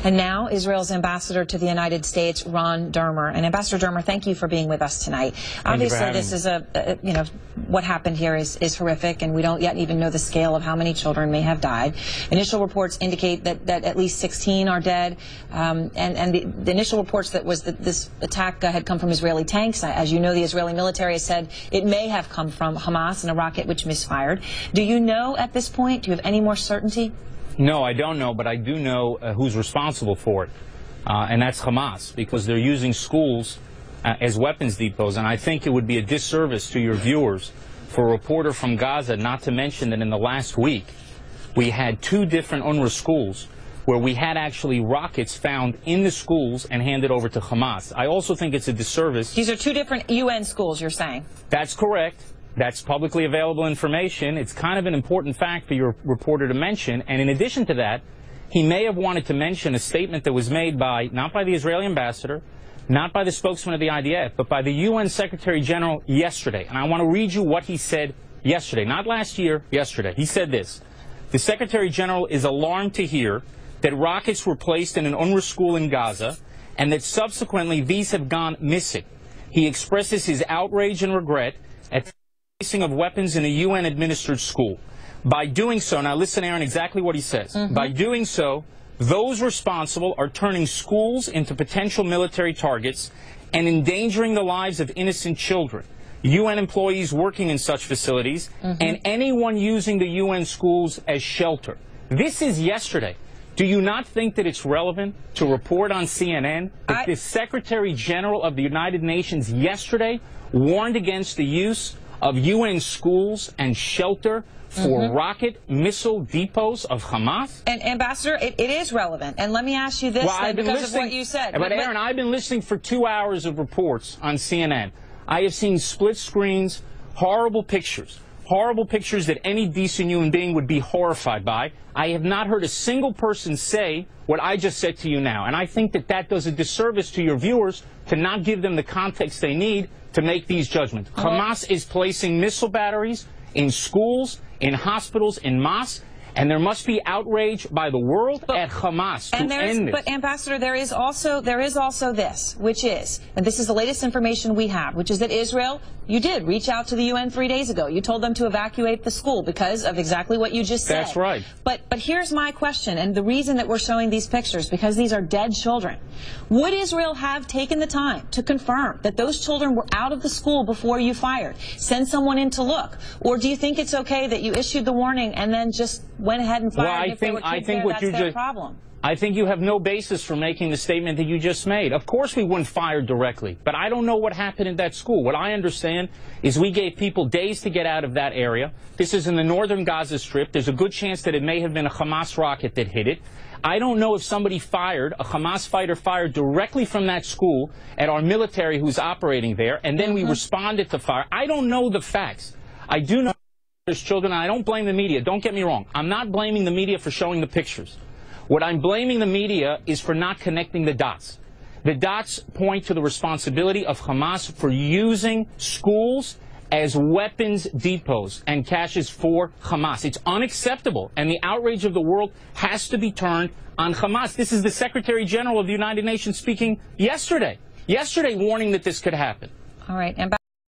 And now Israel's ambassador to the United States, Ron Dermer. And Ambassador Dermer, thank you for being with us tonight. Obviously, this is what happened here is horrific, and we don't yet even know the scale of how many children may have died. Initial reports indicate that at least 16 are dead, and the initial reports that this attack had come from Israeli tanks. As you know, the Israeli military has said it may have come from Hamas in a rocket which misfired. Do you know at this point? Do you have any more certainty? No, I don't know, but I do know who's responsible for it, and that's Hamas, because they're using schools as weapons depots, and I think it would be a disservice to your viewers for a reporter from Gaza not to mention that in the last week we had 2 different UNWRA schools where we had actually rockets found in the schools and handed over to Hamas. I also think it's a disservice. These are 2 different UN schools, you're saying? That's correct. That's publicly available information. It's kind of an important fact for your reporter to mention. And in addition to that, he may have wanted to mention a statement that was made by, not by the Israeli ambassador, not by the spokesman of the IDF, but by the UN Secretary General yesterday. And I want to read you what he said yesterday, not last year, yesterday. He said this: the Secretary General is alarmed to hear that rockets were placed in an UNWRA school in Gaza and that subsequently these have gone missing. He expresses his outrage and regret at the placing of weapons in a UN-administered school. By doing so, now listen, Aaron, exactly what he says. By doing so, those responsible are turning schools into potential military targets and endangering the lives of innocent children, UN employees working in such facilities, and anyone using the UN schools as shelter. This is yesterday. Do you not think that it's relevant to report on CNN that the Secretary General of the United Nations yesterday warned against the use of UN schools and shelter for rocket missile depots of Hamas? And Ambassador, it is relevant. And let me ask you this, because of what you said. But Aaron, I've been listening for 2 hours of reports on CNN. I have seen split screens, horrible pictures that any decent human being would be horrified by. I have not heard a single person say what I just said to you now. And I think that that does a disservice to your viewers to not give them the context they need to make these judgments. Hamas is placing missile batteries in schools, in hospitals, in mosques, and there must be outrage by the world at Hamas to end this. But Ambassador, there is also this, which is, and this is the latest information we have, which is that Israel, you did reach out to the UN 3 days ago. You told them to evacuate the school because of exactly what you just said. That's right. But here's my question, and the reason that we're showing these pictures, because these are dead children. Would Israel have taken the time to confirm that those children were out of the school before you fired? Send someone in to look? Or do you think it's okay that you issued the warning and then just went ahead and fired? Well, That's their problem. I think you have no basis for making the statement that you just made. Of course we wouldn't fire directly, but I don't know what happened in that school. What I understand is we gave people days to get out of that area. This is in the northern Gaza Strip. There's a good chance that it may have been a Hamas rocket that hit it. I don't know if somebody fired, a Hamas fighter fired directly from that school at our military who's operating there, and then we responded to fire. I don't know the facts. I do know there's children, and I don't blame the media. Don't get me wrong. I'm not blaming the media for showing the pictures. What I'm blaming the media is for not connecting the dots. The dots point to the responsibility of Hamas for using schools as weapons depots and caches for Hamas. It's unacceptable, and the outrage of the world has to be turned on Hamas. This is the Secretary General of the United Nations speaking yesterday warning that this could happen. All right.